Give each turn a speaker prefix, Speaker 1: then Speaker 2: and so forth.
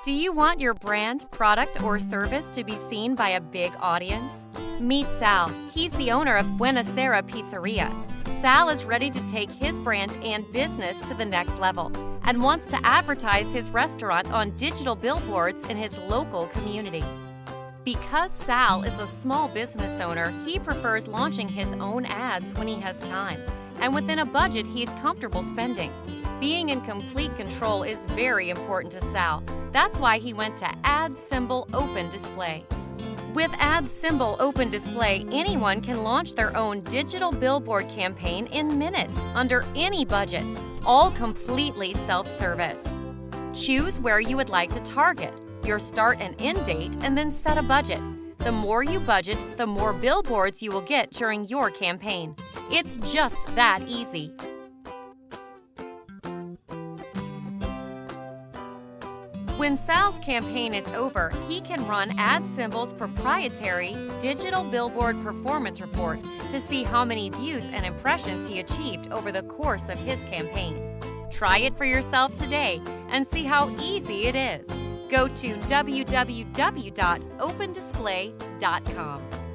Speaker 1: Do you want your brand, product, or service to be seen by a big audience? Meet Sal. He's the owner of Buena Sera Pizzeria. Sal is ready to take his brand and business to the next level and wants to advertise his restaurant on digital billboards in his local community. Because Sal is a small business owner, he prefers launching his own ads when he has time and within a budget he is comfortable spending. Being in complete control is very important to Sal. That's why he went to AdSemble Open Display. With AdSemble Open Display, anyone can launch their own digital billboard campaign in minutes under any budget, all completely self-service. Choose where you would like to target, your start and end date, and then set a budget. The more you budget, the more billboards you will get during your campaign. It's just that easy. When Sal's campaign is over, he can run AdSemble's proprietary Digital Billboard Performance Report to see how many views and impressions he achieved over the course of his campaign. Try it for yourself today and see how easy it is. Go to www.opendisplay.com.